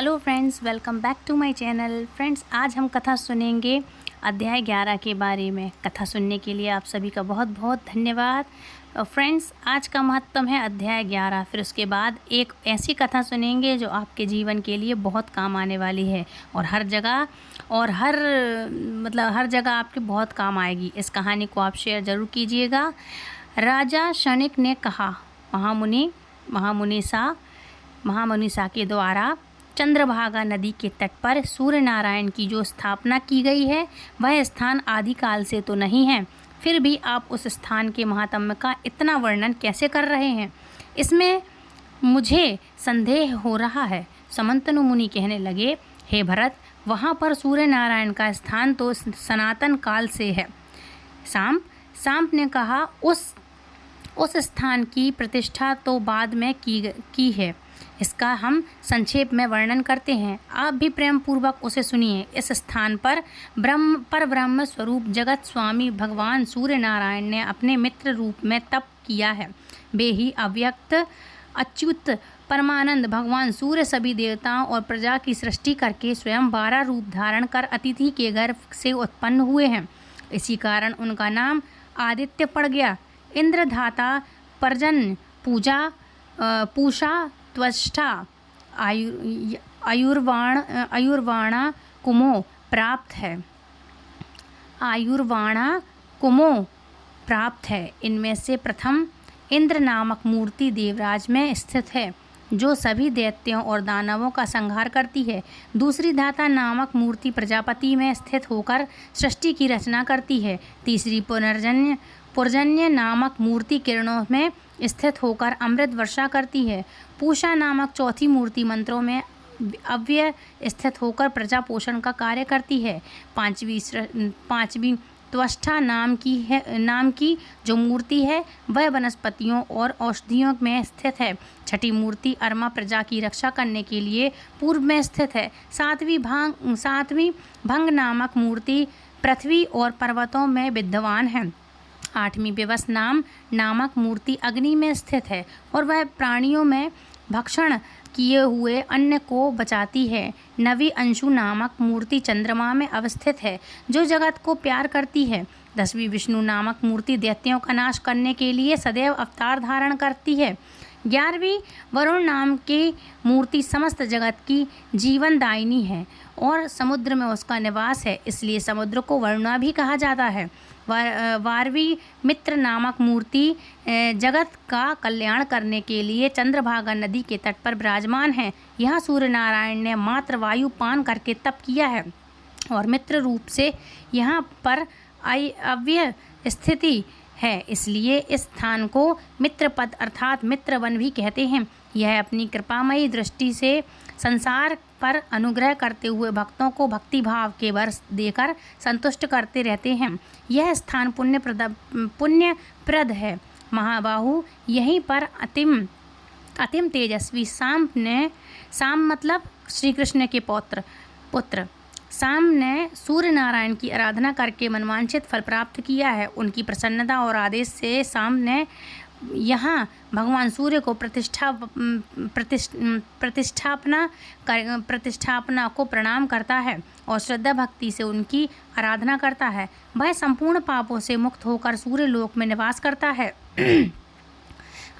Hello friends, welcome back to my channel. Friends, आज हम कथा सुनेंगे अध्याय 11 के बारे में। कथा सुनने के लिए आप सभी का बहुत बहुत धन्यवाद। फ्रेंड्स, आज का महत्तम है अध्याय 11। फिर उसके बाद एक ऐसी कथा सुनेंगे जो आपके जीवन के लिए बहुत काम आने वाली है और हर जगह हर जगह आपके बहुत काम आएगी। इस कहानी को आप शेयर ज़रूर कीजिएगा। राजा शनिक ने कहा, महामुनिसा के द्वारा चंद्रभागा नदी के तट पर सूर्य नारायण की जो स्थापना की गई है वह स्थान आदिकाल से तो नहीं है, फिर भी आप उस स्थान के महात्म्य का इतना वर्णन कैसे कर रहे हैं, इसमें मुझे संदेह हो रहा है। समंतनु मुनि कहने लगे, हे भरत, वहाँ पर सूर्य नारायण का स्थान तो सनातन काल से है। सांब ने कहा, उस स्थान की प्रतिष्ठा तो बाद में की है। इसका हम संक्षेप में वर्णन करते हैं, आप भी प्रेम पूर्वक उसे सुनिए। इस स्थान पर ब्रह्म स्वरूप जगत स्वामी भगवान सूर्य नारायण ने अपने मित्र रूप में तप किया है। वे ही अव्यक्त अच्युत परमानंद भगवान सूर्य सभी देवताओं और प्रजा की सृष्टि करके स्वयं 12 रूप धारण कर अतिथि के गर्भ से उत्पन्न हुए हैं। इसी कारण उनका नाम आदित्य पड़ गया। इंद्रधाता पर्जन्य पूषा त्वष्टा आयुर्वाणा कुमो प्राप्त है। इनमें से प्रथम इंद्र नामक मूर्ति देवराज में स्थित है, जो सभी दैत्यों और दानवों का संहार करती है। दूसरी धाता नामक मूर्ति प्रजापति में स्थित होकर सृष्टि की रचना करती है। तीसरी पुर्जन्य नामक मूर्ति किरणों में स्थित होकर अमृत वर्षा करती है। पूषा नामक चौथी मूर्ति मंत्रों में अव्यय स्थित होकर प्रजा पोषण का कार्य करती है। पांचवी त्वष्टा नाम की जो मूर्ति है वह वनस्पतियों और औषधियों में स्थित है। छठी मूर्ति अरमा प्रजा की रक्षा करने के लिए पूर्व में स्थित है। सातवीं भंग नामक मूर्ति पृथ्वी और पर्वतों में विद्यमान है। आठवीं विवश नामक मूर्ति अग्नि में स्थित है और वह प्राणियों में भक्षण किए हुए अन्न को बचाती है। नवी अंशु नामक मूर्ति चंद्रमा में अवस्थित है, जो जगत को प्यार करती है। 10वीं विष्णु नामक मूर्ति दैत्यों का नाश करने के लिए सदैव अवतार धारण करती है। 11वीं वरुण नाम की मूर्ति समस्त जगत की जीवनदायिनी है और समुद्र में उसका निवास है, इसलिए समुद्र को वरुणा भी कहा जाता है। 12वीं मित्र नामक मूर्ति जगत का कल्याण करने के लिए चंद्रभागा नदी के तट पर विराजमान है। यहाँ सूर्य नारायण ने मात्र वायु पान करके तप किया है और मित्र रूप से यहाँ पर अव्यय स्थिति है, इसलिए इस स्थान को मित्रपद अर्थात मित्रवन भी कहते हैं। यह अपनी कृपामयी दृष्टि से संसार पर अनुग्रह करते हुए भक्तों को भक्ति भाव के वर देकर संतुष्ट करते रहते हैं। यह स्थान पुण्यप्रद है। महाबाहु, यहीं पर अतिम तेजस्वी साम मतलब श्री कृष्ण के पुत्र साम ने सूर्य नारायण की आराधना करके मनवांछित फल प्राप्त किया है। उनकी प्रसन्नता और आदेश से साम ने यहाँ भगवान सूर्य को प्रतिष्ठापना को प्रणाम करता है और श्रद्धा भक्ति से उनकी आराधना करता है। वह संपूर्ण पापों से मुक्त होकर सूर्य लोक में निवास करता है।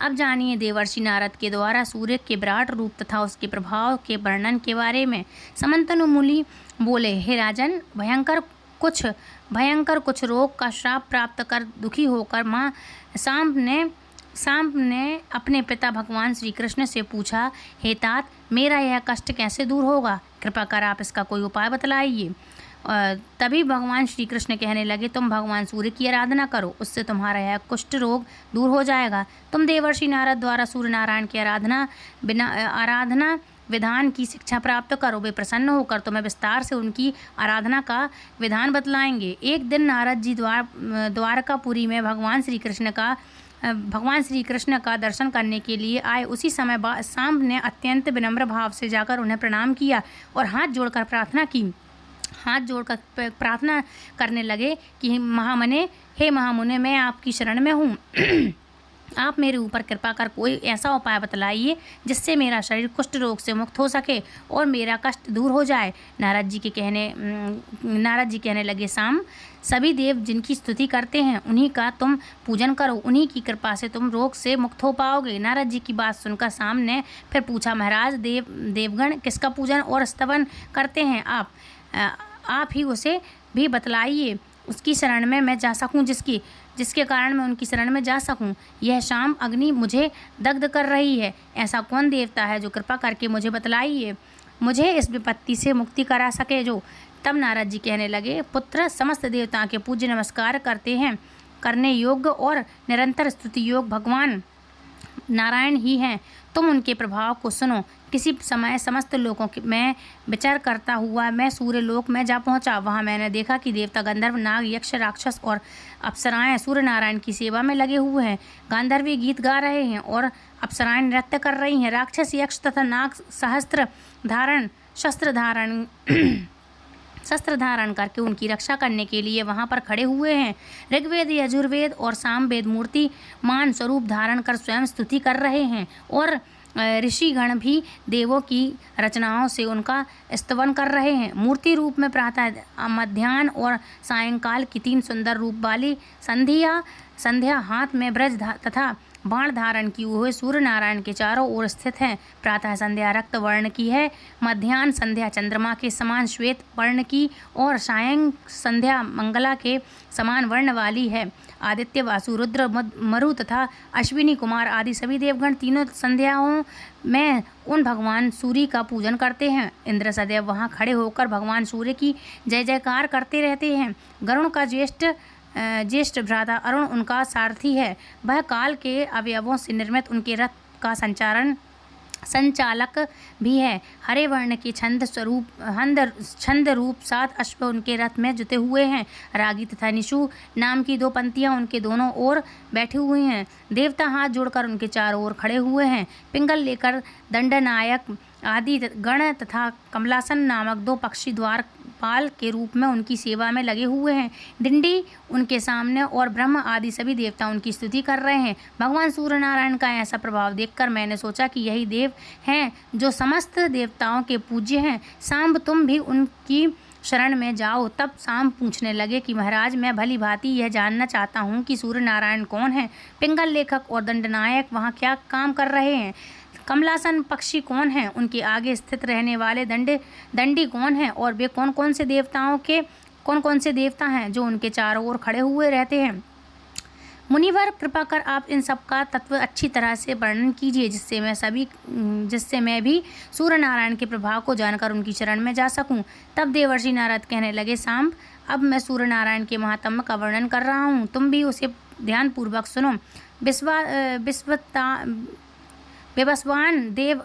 अब जानिए देवर्षि नारद के द्वारा सूर्य के विराट रूप तथा उसके प्रभाव के वर्णन के बारे में। समंतनु मुनि बोले, हे राजन, भयंकर कुछ रोग का श्राप प्राप्त कर दुखी होकर माँ सांब ने अपने पिता भगवान श्री कृष्ण से पूछा, हे तात, मेरा यह कष्ट कैसे दूर होगा? कृपा कर आप इसका कोई उपाय बतलाइए। तभी भगवान श्री कृष्ण कहने लगे, तुम भगवान सूर्य की आराधना करो, उससे तुम्हारा यह कुष्ठ रोग दूर हो जाएगा। तुम देवर्षि नारद द्वारा सूर्य नारायण की आराधना विधान की शिक्षा प्राप्त करो। वे प्रसन्न होकर तुम्हें विस्तार से उनकी आराधना का विधान बतलाएंगे। एक दिन नारद जी द्वारकापुरी में भगवान श्री कृष्ण का दर्शन करने के लिए आए। उसी समय सांब ने अत्यंत विनम्र भाव से जाकर उन्हें प्रणाम किया और हाथ जोड़कर प्रार्थना करने लगे कि हे महामुने, मैं आपकी शरण में हूँ। आप मेरे ऊपर कृपा कर कोई ऐसा उपाय बतलाइए जिससे मेरा शरीर कुष्ठ रोग से मुक्त हो सके और मेरा कष्ट दूर हो जाए। नारद जी कहने लगे, सांब, सभी देव जिनकी स्तुति करते हैं उन्हीं का तुम पूजन करो, उन्हीं की कृपा से तुम रोग से मुक्त हो पाओगे। नारद जी की बात सुनकर सांब ने फिर पूछा, महाराज, देवगण किसका पूजन और स्तवन करते हैं? आप ही उसे भी बतलाइए, उसकी शरण में मैं जा सकूं, जिसके कारण मैं उनकी शरण में जा सकूं। यह शाम अग्नि मुझे दग्ध कर रही है, ऐसा कौन देवता है जो कृपा करके मुझे बतलाइए, मुझे इस विपत्ति से मुक्ति करा सके जो। तब नारद जी कहने लगे, पुत्र, समस्त देवताओं के पूज्य नमस्कार करते हैं, करने योग्य और निरंतर स्तुति योग्य भगवान नारायण ही हैं। तुम उनके प्रभाव को सुनो। किसी समय समस्त लोकों में विचार करता हुआ मैं सूर्य लोक में जा पहुंचा। वहां मैंने देखा कि देवता, गंधर्व, नाग, यक्ष, राक्षस और अप्सराएं सूर्य नारायण की सेवा में लगे हुए हैं। गांधर्वी गीत गा रहे हैं और अप्सराएं नृत्य कर रही हैं। राक्षस, यक्ष तथा नाग शस्त्र धारण करके उनकी रक्षा करने के लिए वहां पर खड़े हुए हैं। ऋग्वेद, यजुर्वेद और सामवेद मूर्ति मान स्वरूप धारण कर स्वयं स्तुति कर रहे हैं और ऋषिगण भी देवों की रचनाओं से उनका स्तवन कर रहे हैं। मूर्ति रूप में प्रातः, मध्याह्न और सायंकाल की 3 सुंदर रूप वाली संध्या हाथ में ब्रज तथा बाण धारण की हुए सूर्य नारायण के चारों ओर स्थित है। प्रातः संध्या रक्त वर्ण की है, मध्याह्न संध्या चंद्रमा के समान श्वेत वर्ण की और सायं संध्या मंगला के समान वर्ण वाली है। आदित्य, वासु, रुद्र, मरु तथा अश्विनी कुमार आदि सभी देवगण तीनों संध्याओं में उन भगवान सूर्य का पूजन करते हैं। इंद्र सदैव वहां खड़े होकर भगवान सूर्य की जय जयकार करते रहते हैं। गरुण का ज्येष्ठ भ्राता अरुण उनका सारथी है। वह काल के अवयवों से निर्मित उनके रथ का संचालक भी है। हरे वर्ण के छंद रूप 7 अश्व उनके रथ में जुते हुए हैं। रागी तथा निशु नाम की 2 पंक्तियां उनके दोनों ओर बैठे हुए हैं। देवता हाथ जोड़कर उनके चारों ओर खड़े हुए हैं। पिंगल लेकर दंडनायक आदि गण तथा कमलासन नामक 2 पक्षी द्वारपाल के रूप में उनकी सेवा में लगे हुए हैं। डिंडी उनके सामने और ब्रह्म आदि सभी देवता उनकी स्तुति कर रहे हैं। भगवान सूर्य नारायण का ऐसा प्रभाव देखकर मैंने सोचा कि यही देव हैं जो समस्त देवताओं के पूज्य हैं। सांब, तुम भी उनकी शरण में जाओ। तब सांब पूछने लगे कि महाराज, मैं भली भांति यह जानना चाहता हूँ कि सूर्य नारायण कौन है? पिंगल लेखक और दंडनायक वहाँ क्या काम कर रहे हैं? कमलासन पक्षी कौन हैं? उनके आगे स्थित रहने वाले दंडी कौन हैं? और वे कौन कौन से देवता हैं जो उनके चारों ओर खड़े हुए रहते हैं? मुनिवर, कृपा कर आप इन सब का तत्व अच्छी तरह से वर्णन कीजिए, जिससे मैं भी सूर्य नारायण के प्रभाव को जानकर उनकी शरण में जा सकूं। तब देवर्षि नारद कहने लगे, सांब, अब मैं सूर्य नारायण के महात्म्य का वर्णन कर रहा हूँ, तुम भी उसे ध्यानपूर्वक सुनो। विवस्वान देव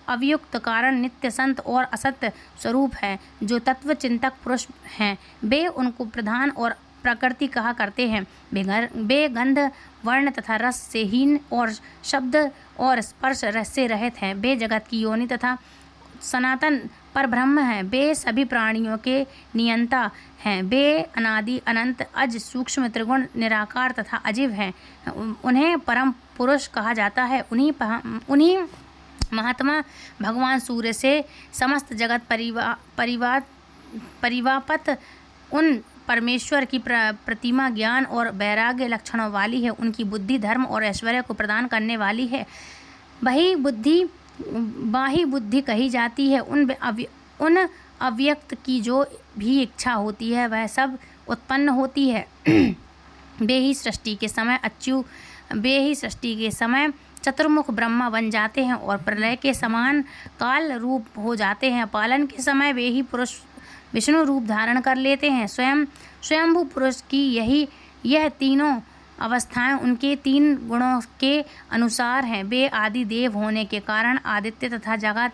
अवयुक्त कारण, नित्य संत और असत्य स्वरूप है, जो तत्व चिंतक पुरुष हैं। वे उनको प्रधान और प्रकृति कहा करते हैं। वे गंध, वर्ण तथा रस से हीन और शब्द और स्पर्श रस से रहित हैं। वे जगत की योनि तथा सनातन पर ब्रह्म हैं। वे सभी प्राणियों के नियंता हैं। वे अनादि, अनंत, अज, सूक्ष्म, त्रिगुण, निराकार तथा अजीव हैं। उन्हें परम पुरुष कहा जाता है। उन्हीं महात्मा भगवान सूर्य से समस्त जगत परिवापत उन परमेश्वर की प्रतिमा ज्ञान और वैराग्य लक्षणों वाली है। उनकी बुद्धि धर्म और ऐश्वर्य को प्रदान करने वाली है। बाही बुद्धि कही जाती है। उन अव्यक्त की जो भी इच्छा होती है वह सब उत्पन्न होती है। वे ही सृष्टि के समय चतुर्मुख ब्रह्मा बन जाते हैं और प्रलय के समान काल रूप हो जाते हैं। पालन के समय वे ही पुरुष विष्णु रूप धारण कर लेते हैं। स्वयंभू पुरुष की यह तीनों अवस्थाएं उनके 3 गुणों के अनुसार हैं। वे आदि देव होने के कारण आदित्य तथा जगत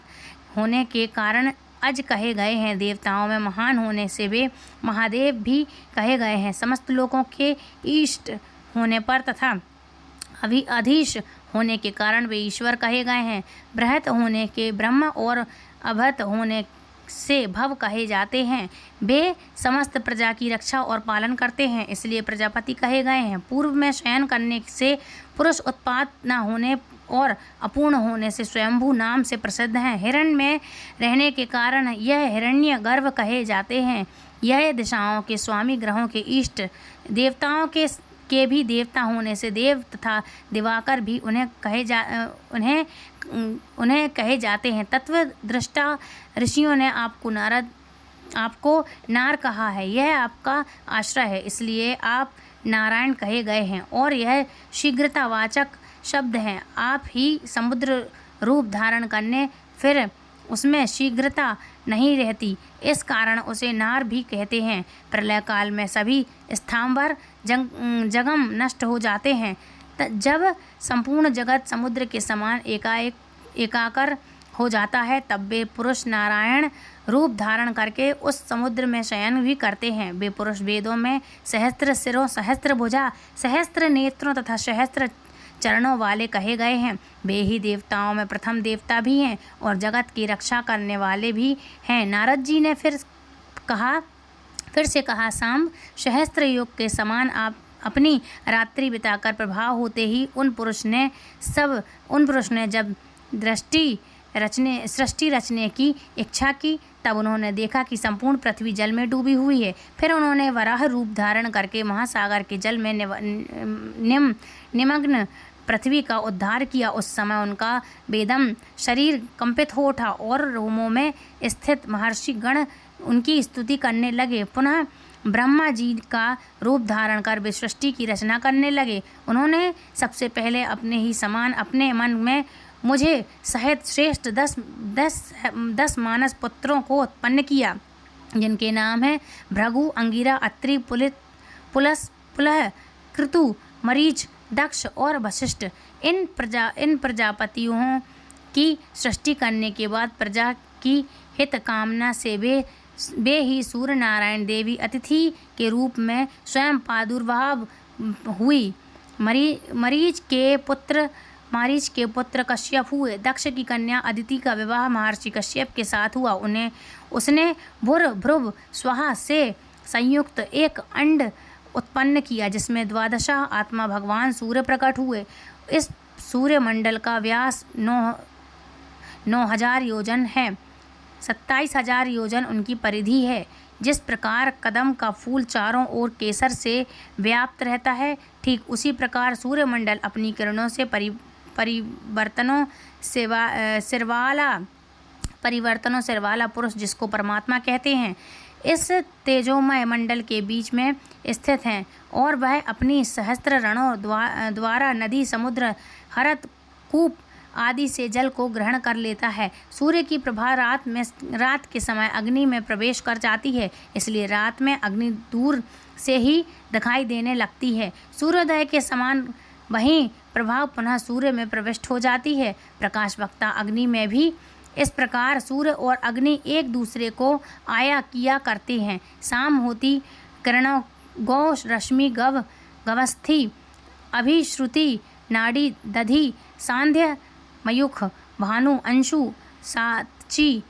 होने के कारण अज कहे गए हैं। देवताओं में महान होने से वे महादेव भी कहे गए हैं। समस्त लोगों के इष्ट होने पर तथा अधीश होने के कारण वे ईश्वर कहे गए हैं। बृहत होने के ब्रह्म और अभत होने से भव कहे जाते हैं। वे समस्त प्रजा की रक्षा और पालन करते हैं, इसलिए प्रजापति कहे गए हैं। पूर्व में शयन करने से, पुरुष उत्पात न होने और अपूर्ण होने से स्वयंभू नाम से प्रसिद्ध हैं। हिरण्य में रहने के कारण यह हिरण्य गर्भ कहे जाते हैं। यह दिशाओं के स्वामी, ग्रहों के इष्ट, देवताओं के भी देवता होने से देव तथा दिवाकर भी उन्हें कहे जाते हैं। तत्व दृष्टा ऋषियों ने आपको नार कहा है। यह आपका आश्रय है, इसलिए आप नारायण कहे गए हैं और यह शीघ्रतावाचक शब्द है। आप ही समुद्र रूप धारण करने फिर उसमें शीघ्रता नहीं रहती, इस कारण उसे नार भी कहते हैं। प्रलय काल में सभी स्थावर जगम नष्ट हो जाते हैं। जब संपूर्ण जगत समुद्र के समान एकाकर हो जाता है, तब वे पुरुष नारायण रूप धारण करके उस समुद्र में शयन भी करते हैं। वे पुरुष वेदों में सहस्त्र सिरों, सहस्त्र भुजा, सहस्त्र नेत्रों तथा सहस्त्र चरणों वाले कहे गए हैं। वे ही देवताओं में प्रथम देवता भी हैं और जगत की रक्षा करने वाले भी हैं। नारद जी ने फिर से कहा, सांब सहस्त्र युग के समान आप अपनी रात्रि बिताकर प्रभाव होते ही उन पुरुष ने जब सृष्टि रचने की इच्छा की, तब उन्होंने देखा कि संपूर्ण पृथ्वी जल में डूबी हुई है। फिर उन्होंने वराह रूप धारण करके महासागर के जल में निमग्न पृथ्वी का उद्धार किया। उस समय उनका बेदम शरीर कंपित हो उठा और रोमों में स्थित महर्षि गण उनकी स्तुति करने लगे। पुनः ब्रह्मा जी का रूप धारण कर वे सृष्टि की रचना करने लगे। उन्होंने सबसे पहले अपने ही समान अपने मन में मुझे सहित श्रेष्ठ 10 मानस पुत्रों को उत्पन्न किया, जिनके नाम हैं भृगु, अंगिरा, अत्रि, पुलह, कृतु, मरीच, दक्ष और वशिष्ठ। इन प्रजापतियों की सृष्टि करने के बाद प्रजा की हित कामना से वे ही सूर्य नारायण देवी अतिथि के रूप में स्वयं प्रादुर्भाव हुई। मरीच के पुत्र कश्यप हुए। दक्ष की कन्या अदिति का विवाह महर्षि कश्यप के साथ हुआ। उसने भुर्भुव स्वाहा से संयुक्त एक अंड उत्पन्न किया, जिसमें 12 आत्मा भगवान सूर्य प्रकट हुए। इस सूर्य मंडल का व्यास 9,000 योजन है। 27,000 योजन उनकी परिधि है। जिस प्रकार कदम का फूल चारों ओर केसर से व्याप्त रहता है, ठीक उसी प्रकार सूर्यमंडल अपनी किरणों से परिवर्तनों से वाला पुरुष, जिसको परमात्मा कहते हैं, इस तेजोमय मंडल के बीच में स्थित हैं और वह अपनी सहस्त्र रणों द्वारा नदी, समुद्र, हरत, कूप आदि से जल को ग्रहण कर लेता है। सूर्य की प्रभा रात के समय अग्नि में प्रवेश कर जाती है, इसलिए रात में अग्नि दूर से ही दिखाई देने लगती है। सूर्योदय के समान वहीं प्रभाव पुनः सूर्य में प्रविष्ट हो जाती है। प्रकाश वक्ता अग्नि में भी इस प्रकार सूर्य और अग्नि एक दूसरे को आया किया करते हैं। शाम होती किरणों गौ, रश्मि, गवस्थी, अभिश्रुति, नाड़ी, दधि, सांध्य, मयूख, भानु, अंशु, साची,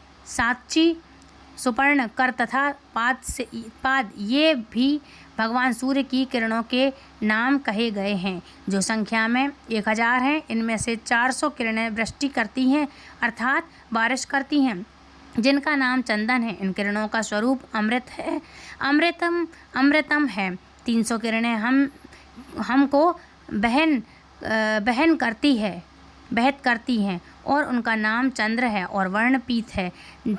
सुपर्ण, कर तथा पाद ये भी भगवान सूर्य की किरणों के नाम कहे गए हैं, जो संख्या में 1000 हैं। इनमें से 400 किरणें वृष्टि करती हैं, अर्थात बारिश करती हैं, जिनका नाम चंदन है। इन किरणों का स्वरूप अमृत है, अमृतम है। 300 किरणें हमको बहत करती हैं और उनका नाम चंद्र है और वर्ण पीत है।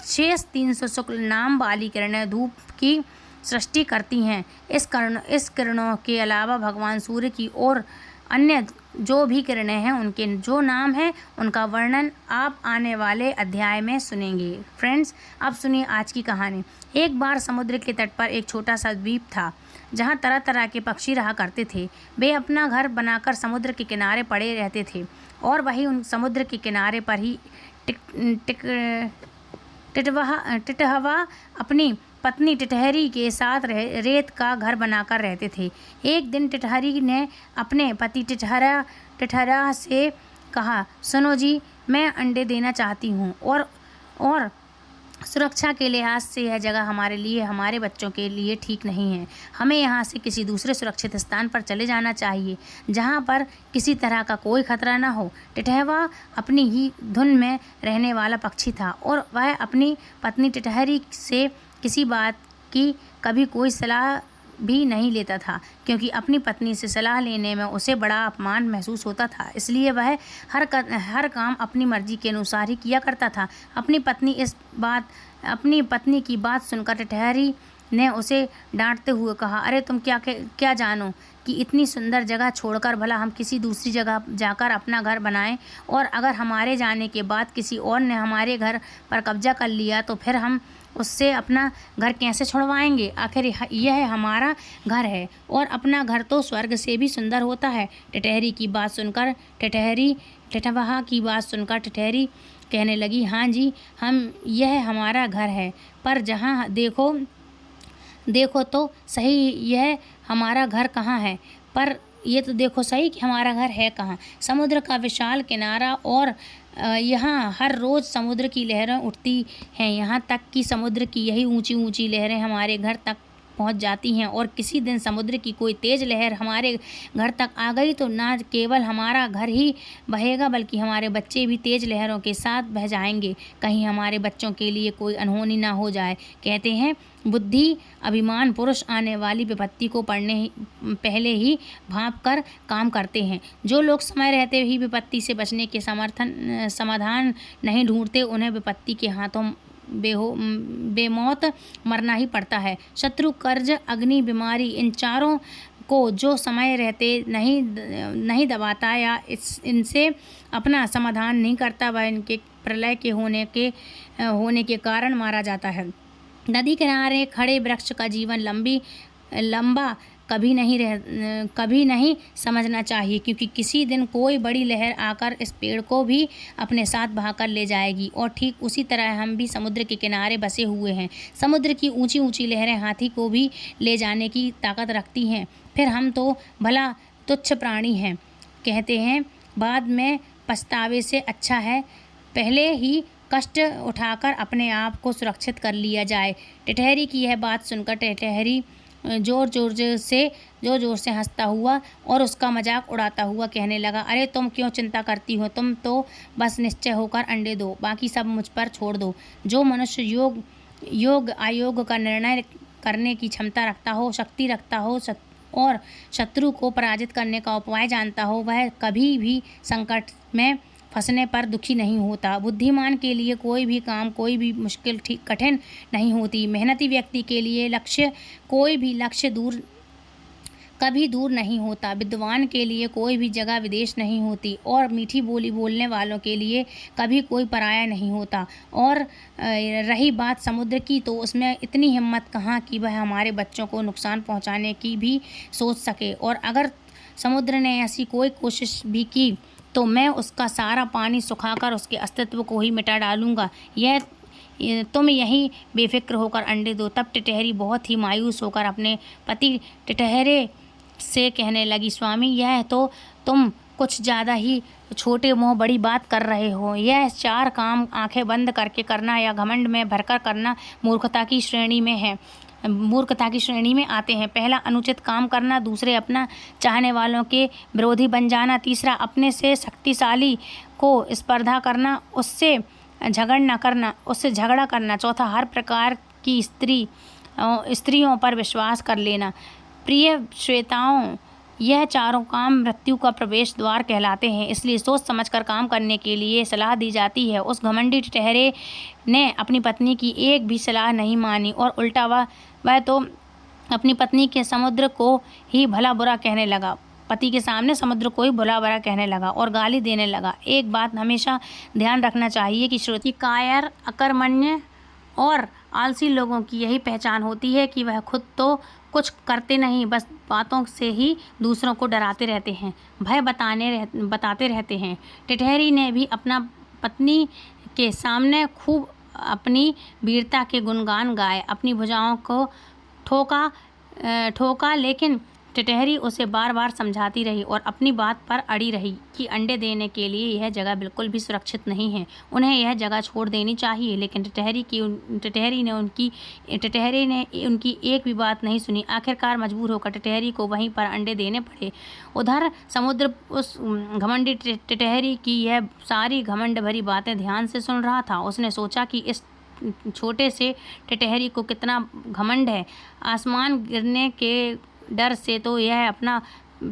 शेष 300 शुक्ल नाम वाली किरणें धूप की सृष्टि करती हैं। इस किरणों के अलावा भगवान सूर्य की और अन्य जो भी किरणें हैं, उनके जो नाम हैं, उनका वर्णन आप आने वाले अध्याय में सुनेंगे। फ्रेंड्स, अब सुनिए आज की कहानी। एक बार समुद्र के तट पर एक छोटा सा द्वीप था, जहाँ तरह तरह के पक्षी रहा करते थे। वे अपना घर बनाकर समुद्र के किनारे पड़े रहते थे और वही उन समुद्र के किनारे पर ही टिटहवा अपनी पत्नी टिटहरी के साथ रेत का घर बनाकर रहते थे। एक दिन टिटहरी ने अपने पति टिटहरा से कहा, सुनो जी, मैं अंडे देना चाहती हूँ और सुरक्षा के लिहाज से यह जगह हमारे लिए, हमारे बच्चों के लिए ठीक नहीं है। हमें यहाँ से किसी दूसरे सुरक्षित स्थान पर चले जाना चाहिए, जहाँ पर किसी तरह का कोई खतरा न हो। टिटहवा अपनी ही धुन में रहने वाला पक्षी था और वह अपनी पत्नी टिटहरी से किसी बात की कभी कोई सलाह भी नहीं लेता था, क्योंकि अपनी पत्नी से सलाह लेने में उसे बड़ा अपमान महसूस होता था। इसलिए वह हर काम अपनी मर्जी के अनुसार ही किया करता था। अपनी पत्नी की बात सुनकर टिटहरी ने उसे डांटते हुए कहा, अरे तुम क्या जानो कि इतनी सुंदर जगह छोड़कर भला हम किसी दूसरी जगह जाकर अपना घर बनाएं, और अगर हमारे जाने के बाद किसी और ने हमारे घर पर कब्जा कर लिया तो फिर हम उससे अपना घर कैसे छुड़वाएंगे? आखिर यह हमारा घर है और अपना घर तो स्वर्ग से भी सुंदर होता है। टिटहवा की बात सुनकर टिटहरी कहने लगी, हाँ जी, यह हमारा घर है, पर जहाँ देखो तो सही यह हमारा घर कहाँ है, पर ये तो देखो सही कि हमारा घर है कहाँ। समुद्र का विशाल किनारा और यहाँ हर रोज़ समुद्र की लहरें उठती हैं, यहाँ तक कि समुद्र की यही ऊंची ऊंची लहरें हमारे घर तक पहुँच जाती हैं, और किसी दिन समुद्र की कोई तेज़ लहर हमारे घर तक आ गई तो न केवल हमारा घर ही बहेगा बल्कि हमारे बच्चे भी तेज़ लहरों के साथ बह जाएंगे। कहीं हमारे बच्चों के लिए कोई अनहोनी ना हो जाए। कहते हैं बुद्धि अभिमान पुरुष आने वाली विपत्ति को पहले ही भांप कर काम करते हैं। जो लोग समय रहते ही विपत्ति से बचने के समाधान नहीं ढूंढते, उन्हें विपत्ति के हाथों बेमौत मरना ही पड़ता है। शत्रु, कर्ज, अग्नि, बीमारी, इन चारों को जो समय रहते नहीं दबाता या इनसे अपना समाधान नहीं करता, वह इनके प्रलय के होने के कारण मारा जाता है। नदी किनारे खड़े वृक्ष का जीवन लंबा कभी नहीं समझना चाहिए, क्योंकि किसी दिन कोई बड़ी लहर आकर इस पेड़ को भी अपने साथ बहाकर ले जाएगी। और ठीक उसी तरह हम भी समुद्र के किनारे बसे हुए हैं। समुद्र की ऊंची ऊंची लहरें हाथी को भी ले जाने की ताकत रखती हैं, फिर हम तो भला तुच्छ प्राणी हैं। कहते हैं बाद में पछतावे से अच्छा है पहले ही कष्ट उठाकर अपने आप को सुरक्षित कर लिया जाए। टिटहरी की यह बात सुनकर टिटहरी जोर जोर से हंसता हुआ और उसका मजाक उड़ाता हुआ कहने लगा, अरे तुम क्यों चिंता करती हो? तुम तो बस निश्चय होकर अंडे दो, बाकी सब मुझ पर छोड़ दो। जो मनुष्य योग अयोग का निर्णय करने की क्षमता रखता हो, शक्ति रखता हो और शत्रु को पराजित करने का उपाय जानता हो, वह कभी भी संकट में फंसने पर दुखी नहीं होता। बुद्धिमान के लिए कोई भी काम, कोई भी मुश्किल कठिन नहीं होती। मेहनती व्यक्ति के लिए कोई भी लक्ष्य कभी दूर नहीं होता। विद्वान के लिए कोई भी जगह विदेश नहीं होती और मीठी बोली बोलने वालों के लिए कभी कोई पराया नहीं होता। और रही बात समुद्र की, तो उसमें इतनी हिम्मत कहाँ कि वह हमारे बच्चों को नुकसान पहुँचाने की भी सोच सके। और अगर समुद्र ने ऐसी कोई कोशिश भी की तो मैं उसका सारा पानी सुखाकर उसके अस्तित्व को ही मिटा डालूँगा। तुम यहीं बेफिक्र होकर अंडे दो। तब टिटहरी बहुत ही मायूस होकर अपने पति टिटहरे से कहने लगी, स्वामी, यह तो तुम कुछ ज़्यादा ही छोटे मुँह बड़ी बात कर रहे हो। यह 4 काम आंखें बंद करके करना या घमंड में भरकर करना मूर्खता की श्रेणी में आते हैं। पहला, अनुचित काम करना। दूसरे, अपना चाहने वालों के विरोधी बन जाना। तीसरा, अपने से शक्तिशाली को स्पर्धा करना, उससे झगड़ा करना। चौथा, हर प्रकार की स्त्रियों पर विश्वास कर लेना। प्रिय श्रोताओं, यह चारों काम मृत्यु का प्रवेश द्वार कहलाते हैं, इसलिए सोच समझकर काम करने के लिए सलाह दी जाती है। उस घमंडी टिटहरे ने अपनी पत्नी की एक भी सलाह नहीं मानी और उल्टा वह तो अपनी पत्नी के समुद्र को ही भला बुरा कहने लगा। पति के सामने समुद्र को ही भला बुरा कहने लगा और गाली देने लगा। एक बात हमेशा ध्यान रखना चाहिए कि श्रोती कायर, अकर्मण्य और आलसी लोगों की यही पहचान होती है कि वह खुद तो कुछ करते नहीं, बस बातों से ही दूसरों को डराते रहते हैं, भय बताते रहते हैं। टिटहरी ने भी अपना पत्नी के सामने खूब अपनी वीरता के गुणगान गाए, अपनी भुजाओं को ठोका, लेकिन टिटहरी उसे बार बार समझाती रही और अपनी बात पर अड़ी रही कि अंडे देने के लिए यह जगह बिल्कुल भी सुरक्षित नहीं है, उन्हें यह जगह छोड़ देनी चाहिए। लेकिन टिटहरी ने उनकी एक भी बात नहीं सुनी। आखिरकार मजबूर होकर टिटहरी को वहीं पर अंडे देने पड़े। उधर समुद्र उस घमंडी टिटहरी की यह सारी घमंड भरी बातें ध्यान से सुन रहा था। उसने सोचा कि इस छोटे से टिटहरी को कितना घमंड है। आसमान गिरने के डर से तो यह अपना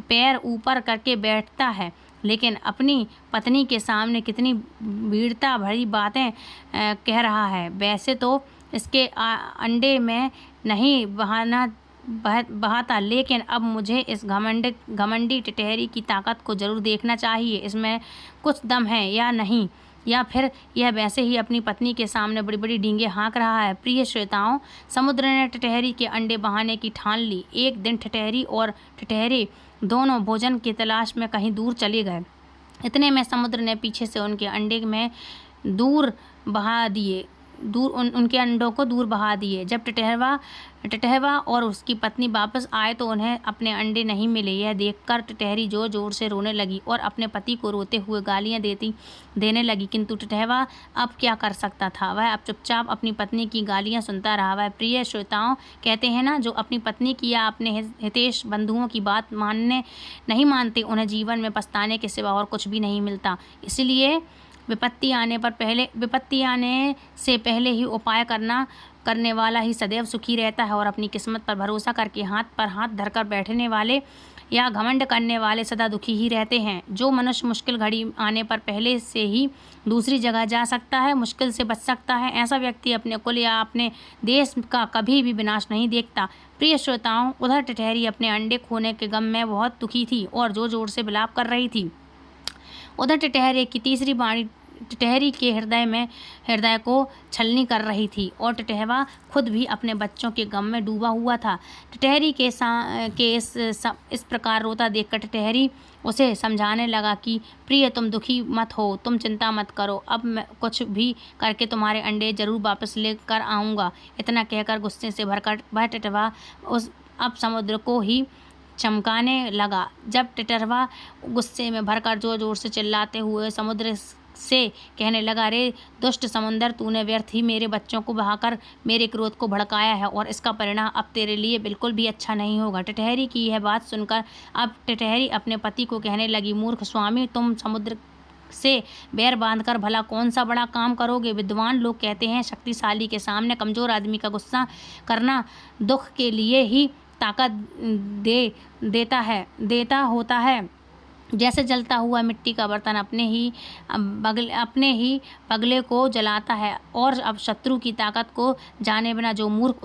पैर ऊपर करके बैठता है, लेकिन अपनी पत्नी के सामने कितनी वीरता भरी बातें कह रहा है। वैसे तो इसके अंडे में नहीं बहाता, लेकिन अब मुझे इस घमंडी टिटहरी की ताकत को जरूर देखना चाहिए। इसमें कुछ दम है या नहीं, या फिर यह वैसे ही अपनी पत्नी के सामने बड़ी बड़ी डींगे हाँक रहा है। प्रिय श्रोताओं, समुद्र ने टिटहरी के अंडे बहाने की ठान ली। एक दिन टिटहरी और टिटहरे दोनों भोजन की तलाश में कहीं दूर चले गए। इतने में समुद्र ने पीछे से उनके अंडे में उनके अंडों को दूर बहा दिए। जब टिटहवा और उसकी पत्नी वापस आए तो उन्हें अपने अंडे नहीं मिले। यह देखकर टिटहरी जोर जोर से रोने लगी और अपने पति को रोते हुए गालियां देने लगी। किंतु टिटहवा अब क्या कर सकता था? वह अब चुपचाप अपनी पत्नी की गालियां सुनता रहा। वह, प्रिय श्रोताओं, कहते हैं ना, जो अपनी पत्नी की या अपने हितैषी बंधुओं की बात नहीं मानते, उन्हें जीवन में पछताने के सिवा और कुछ भी नहीं मिलता। इसलिए विपत्ति आने से पहले ही उपाय करने वाला ही सदैव सुखी रहता है, और अपनी किस्मत पर भरोसा करके हाथ पर हाथ धरकर बैठने वाले या घमंड करने वाले सदा दुखी ही रहते हैं। जो मनुष्य मुश्किल घड़ी आने पर पहले से ही दूसरी जगह जा सकता है, मुश्किल से बच सकता है, ऐसा व्यक्ति अपने कुल या अपने देश का कभी भी विनाश नहीं देखता। प्रिय श्रोताओं, उधर टिटहरी अपने अंडे खोने के गम में बहुत दुखी थी और जोर जोर से विलाप कर रही थी। उधर टिटहरी की तीसरी वाणी टिटहरी के हृदय को छलनी कर रही थी और टिटहवा खुद भी अपने बच्चों के गम में डूबा हुआ था। टिटहरी के इस प्रकार रोता देखकर टिटहरी उसे समझाने लगा कि प्रिय, तुम दुखी मत हो, तुम चिंता मत करो, अब मैं कुछ भी करके तुम्हारे अंडे जरूर वापस लेकर आऊँगा। इतना कहकर गुस्से से भरकर वह टिटहवा अब समुद्र को ही चमकाने लगा। जब टिटहवा गुस्से में भरकर जोर जोर से चिल्लाते हुए समुद्र से कहने लगा, रे दुष्ट समुंदर, तूने व्यर्थ ही मेरे बच्चों को बहाकर मेरे क्रोध को भड़काया है और इसका परिणाम अब तेरे लिए बिल्कुल भी अच्छा नहीं होगा। टिटहरी की यह बात सुनकर अब टिटहरी अपने पति को कहने लगी, मूर्ख स्वामी, तुम समुद्र से बैर बांधकर भला कौन सा बड़ा काम करोगे? विद्वान लोग कहते हैं, शक्तिशाली के सामने कमजोर आदमी का गुस्सा करना दुख के लिए ही ताकत देता होता है। जैसे जलता हुआ मिट्टी का बर्तन अपने ही पगले को जलाता है, और अब शत्रु की ताकत को जाने बिना जो मूर्ख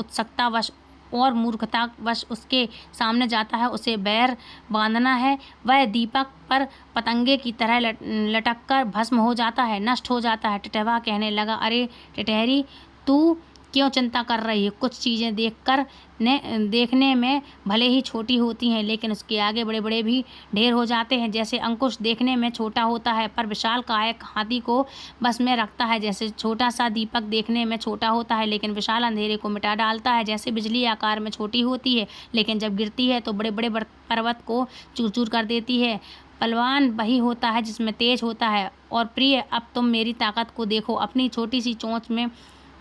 मूर्खतावश उसके सामने जाता है, उसे बैर बांधना है। वह दीपक पर पतंगे की तरह लटक कर भस्म हो जाता है, नष्ट हो जाता है। टिटहवा कहने लगा, अरे टिटहरी, तू क्यों चिंता कर रही है? कुछ चीज़ें देखने में भले ही छोटी होती हैं, लेकिन उसके आगे बड़े बड़े भी ढेर हो जाते हैं। जैसे अंकुश देखने में छोटा होता है पर विशाल कायक हाथी को बस में रखता है, जैसे छोटा सा दीपक देखने में छोटा होता है लेकिन विशाल अंधेरे को मिटा डालता है, जैसे बिजली आकार में छोटी होती है लेकिन जब गिरती है तो बड़े बड़े पर्वत को चूर चूर कर देती है। पलवान वही होता है जिसमें तेज होता है। और प्रिय, अब तुम मेरी ताकत को देखो, अपनी छोटी सी चोंच में।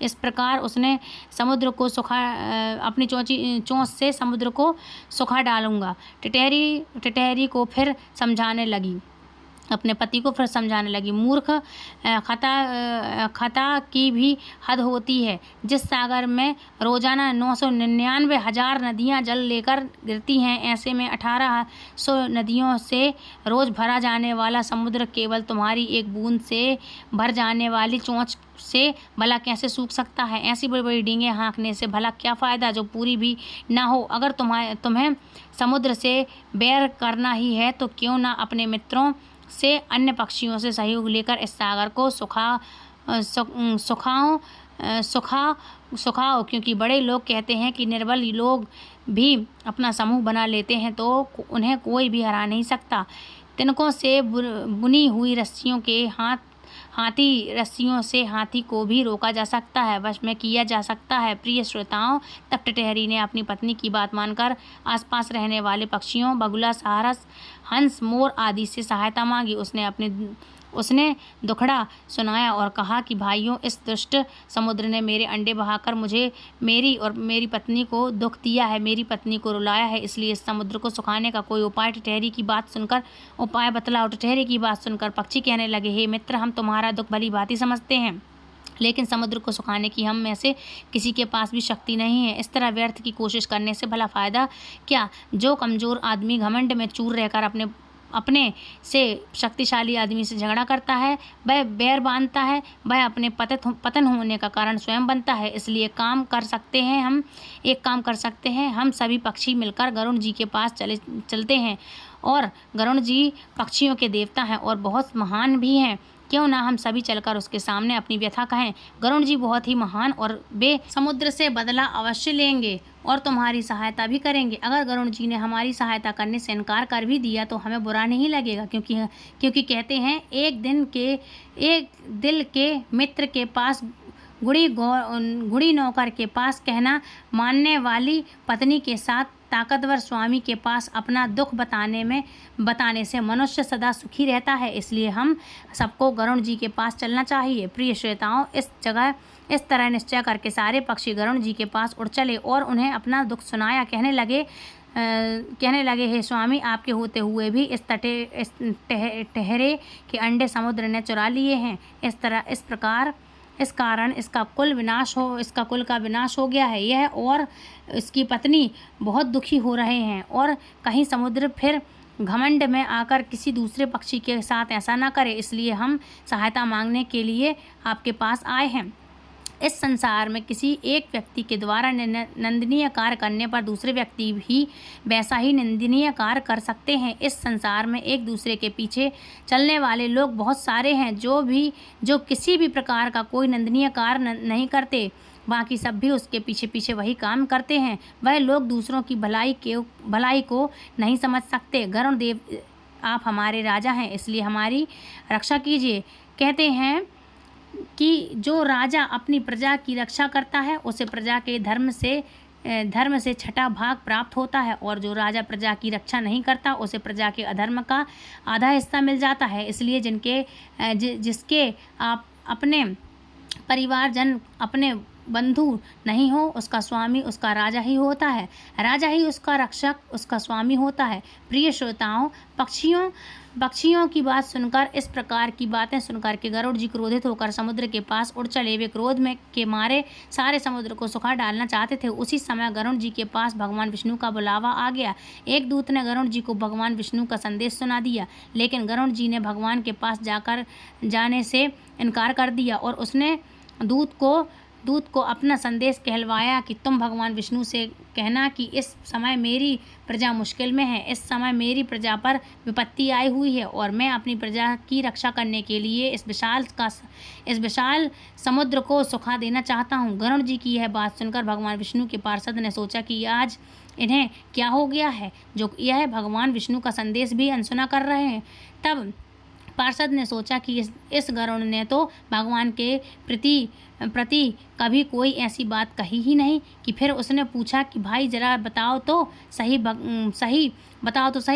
इस प्रकार उसने समुद्र को अपनी चोंच से समुद्र को सुखा डालूंगा। टिटहरी को फिर समझाने लगी, अपने पति को फिर समझाने लगी, मूर्ख, खता की भी हद होती है। जिस सागर में रोजाना 999,000 नदियाँ जल लेकर गिरती हैं, ऐसे में 1800 नदियों से रोज भरा जाने वाला समुद्र केवल तुम्हारी एक बूंद से भर जाने वाली चोंच से भला कैसे सूख सकता है? ऐसी बड़ी बड़ी डींगे हाँकने से भला क्या फ़ायदा जो पूरी भी ना हो? अगर तुम्हें समुद्र से बैर करना ही है तो क्यों ना अपने मित्रों से, अन्य पक्षियों से सहयोग लेकर इस सागर को सुखाओ, क्योंकि बड़े लोग कहते हैं कि निर्बल लोग भी अपना समूह बना लेते हैं तो उन्हें कोई भी हरा नहीं सकता। तिनकों से बुनी हुई रस्सियों के हाथ हाथी रस्सियों से हाथी को भी रोका जा सकता है, वश में किया जा सकता है। प्रिय श्रोताओं, तब टिटहरी ने अपनी पत्नी की बात मानकर आसपास रहने वाले पक्षियों बगुला, सारस, हंस, मोर आदि से सहायता मांगी। उसने दुखड़ा सुनाया और कहा कि भाइयों, इस दुष्ट समुद्र ने मेरे अंडे बहाकर मुझे, मेरी और मेरी पत्नी को दुख दिया है, मेरी पत्नी को रुलाया है, इसलिए इस समुद्र को सुखाने का कोई उपाय बतलाओ। टिटहरी की बात सुनकर पक्षी कहने लगे, हे मित्र, हम तुम्हारा दुख भली भांति समझते हैं, लेकिन समुद्र को सुखाने की हम में से किसी के पास भी शक्ति नहीं है। इस तरह व्यर्थ की कोशिश करने से भला फायदा क्या। जो कमजोर आदमी घमंड में चूर रहकर अपने से शक्तिशाली आदमी से झगड़ा करता है, वह बैर बांधता है, वह अपने पतन होने का कारण स्वयं बनता है। इसलिए एक काम कर सकते हैं, हम सभी पक्षी मिलकर गरुड़ जी के पास चलते हैं। और गरुड़ जी पक्षियों के देवता हैं और बहुत महान भी हैं। क्यों ना हम सभी चलकर उसके सामने अपनी व्यथा कहें। गरुड़ जी बहुत ही महान और वे समुद्र से बदला अवश्य लेंगे और तुम्हारी सहायता भी करेंगे। अगर गरुड़ जी ने हमारी सहायता करने से इनकार कर भी दिया तो हमें बुरा नहीं लगेगा, क्योंकि कहते हैं एक दिल के मित्र के पास गुड़ी नौकर के पास कहना मानने वाली पत्नी के साथ ताकतवर स्वामी के पास अपना दुख बताने से मनुष्य सदा सुखी रहता है। इसलिए हम सबको गरुड़ जी के पास चलना चाहिए। प्रिय श्रोताओं, इस तरह निश्चय करके सारे पक्षी गरुड़ जी के पास उड़ चले और उन्हें अपना दुख सुनाया। कहने लगे, हे स्वामी, आपके होते हुए भी इस टिटहरे के अंडे समुद्र ने चुरा लिए हैं। इस कारण इसका कुल का विनाश हो गया है। यह और इसकी पत्नी बहुत दुखी हो रहे हैं और कहीं समुद्र फिर घमंड में आकर किसी दूसरे पक्षी के साथ ऐसा ना करे, इसलिए हम सहायता मांगने के लिए आपके पास आए हैं। इस संसार में किसी एक व्यक्ति के द्वारा निंदनीय कार्य करने पर दूसरे व्यक्ति भी वैसा ही निंदनीय कार्य कर सकते हैं। इस संसार में एक दूसरे के पीछे चलने वाले लोग बहुत सारे हैं, जो किसी भी प्रकार का कोई निंदनीय कार्य नहीं करते, बाकी सब भी उसके पीछे पीछे वही काम करते हैं। वह लोग दूसरों की भलाई को नहीं समझ सकते। गरुड़ देव, आप हमारे राजा हैं, इसलिए हमारी रक्षा कीजिए। कहते हैं कि जो राजा अपनी प्रजा की रक्षा करता है उसे प्रजा के धर्म से छठा भाग प्राप्त होता है, और जो राजा प्रजा की रक्षा नहीं करता उसे प्रजा के अधर्म का आधा हिस्सा मिल जाता है। इसलिए जिसके आप अपने परिवारजन, अपने बंधु नहीं हो, उसका स्वामी उसका राजा ही होता है, राजा ही उसका रक्षक, उसका स्वामी होता है। प्रिय श्रोताओं, पक्षियों की बात सुनकर, इस प्रकार की बातें सुनकर के गरुड़ जी क्रोधित होकर समुद्र के पास उड़ चले। वे क्रोध में के मारे सारे समुद्र को सुखा डालना चाहते थे। उसी समय गरुड़ जी के पास भगवान विष्णु का बुलावा आ गया। एक दूत ने गरुड़ जी को भगवान विष्णु का संदेश सुना दिया, लेकिन गरुड़ जी ने भगवान के पास जाने से इनकार कर दिया और उसने दूत को अपना संदेश कहलवाया कि तुम भगवान विष्णु से कहना कि इस समय मेरी प्रजा मुश्किल में है, इस समय मेरी प्रजा पर विपत्ति आई हुई है और मैं अपनी प्रजा की रक्षा करने के लिए इस विशाल समुद्र को सुखा देना चाहता हूँ। गरुड़ जी की यह बात सुनकर भगवान विष्णु के पार्षद ने सोचा कि आज इन्हें क्या हो गया है, जो यह भगवान विष्णु का संदेश भी अनसुना कर रहे हैं। तब पार्षद ने सोचा कि इस गरुड़ ने तो भगवान के प्रति कभी कोई ऐसी बात कही ही नहीं। कि फिर उसने पूछा कि भाई जरा बताओ तो सही,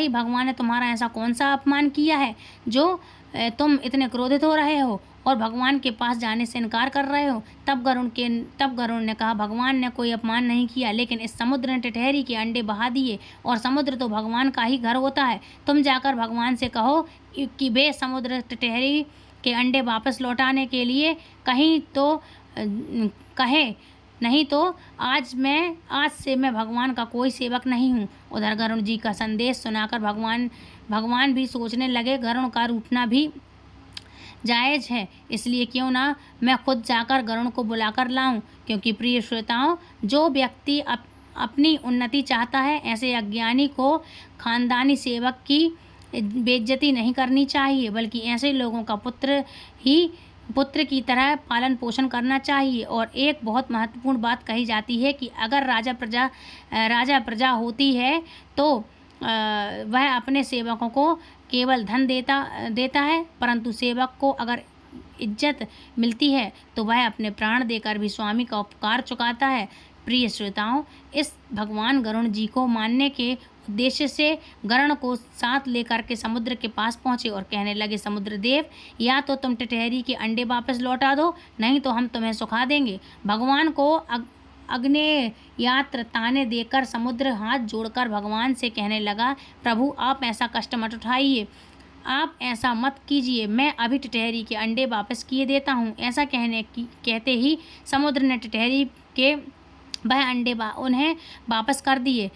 भगवान ने तुम्हारा ऐसा कौन सा अपमान किया है जो तुम इतने क्रोधित हो रहे हो और भगवान के पास जाने से इनकार कर रहे हो। तब गरुड़ ने कहा, भगवान ने कोई अपमान नहीं किया, लेकिन इस समुद्र ने टिटहरी के अंडे बहा दिए और समुद्र तो भगवान का ही घर होता है। तुम जाकर भगवान से कहो कि वे समुद्र टिटहरी के अंडे वापस लौटाने के लिए कहे, नहीं तो आज से मैं भगवान का कोई सेवक नहीं हूँ। उधर गरुड़ जी का संदेश सुनाकर भगवान भी सोचने लगे, गरुड़ का रूठना भी जायज़ है, इसलिए क्यों ना मैं खुद जाकर गरुड़ को बुलाकर लाऊं। क्योंकि प्रिय श्रोताओं, जो व्यक्ति अपनी उन्नति चाहता है, ऐसे अज्ञानी को खानदानी सेवक की बेइज्जती नहीं करनी चाहिए, बल्कि ऐसे लोगों का पुत्र की तरह पालन पोषण करना चाहिए। और एक बहुत महत्वपूर्ण बात कही जाती है कि अगर राजा प्रजा होती है तो वह अपने सेवकों को केवल धन देता है, परंतु सेवक को अगर इज्जत मिलती है तो वह अपने प्राण देकर भी स्वामी का उपकार चुकाता है। प्रिय श्रोताओं, इस भगवान गरुण जी को मानने के उद्देश्य से गरुण को साथ लेकर के समुद्र के पास पहुंचे और कहने लगे, समुद्र देव, या तो तुम टिटहरी के अंडे वापस लौटा दो, नहीं तो हम तुम्हें सुखा देंगे। भगवान को अग्नेयास्त्र ताने देकर समुद्र हाथ जोड़कर भगवान से कहने लगा, प्रभु आप ऐसा कष्ट मत उठाइए, आप ऐसा मत कीजिए, मैं अभी टिटहरी के अंडे वापस किए देता हूँ। ऐसा कहते ही समुद्र ने टिटहरी के वह अंडे उन्हें वापस कर दिए।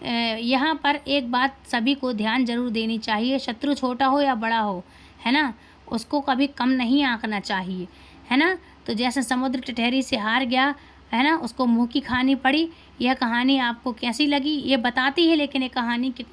यहाँ पर एक बात सभी को ध्यान जरूर देनी चाहिए, शत्रु छोटा हो या बड़ा हो, है ना, उसको कभी कम नहीं आंकना चाहिए, है ना। तो जैसे समुद्र टिटहरी से हार गया, है ना, उसको मुँह की खानी पड़ी। यह कहानी आपको कैसी लगी ये बताती है, लेकिन ये कहानी कि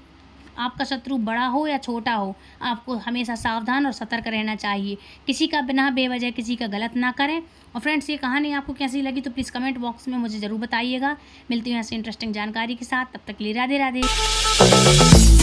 आपका शत्रु बड़ा हो या छोटा हो, आपको हमेशा सावधान और सतर्क रहना चाहिए। किसी का बिना बेवजह किसी का गलत ना करें। और फ्रेंड्स, ये कहानी आपको कैसी लगी तो प्लीज़ कमेंट बॉक्स में मुझे ज़रूर बताइएगा। मिलती हूँ ऐसी इंटरेस्टिंग जानकारी के साथ, तब तक के लिए राधे राधे।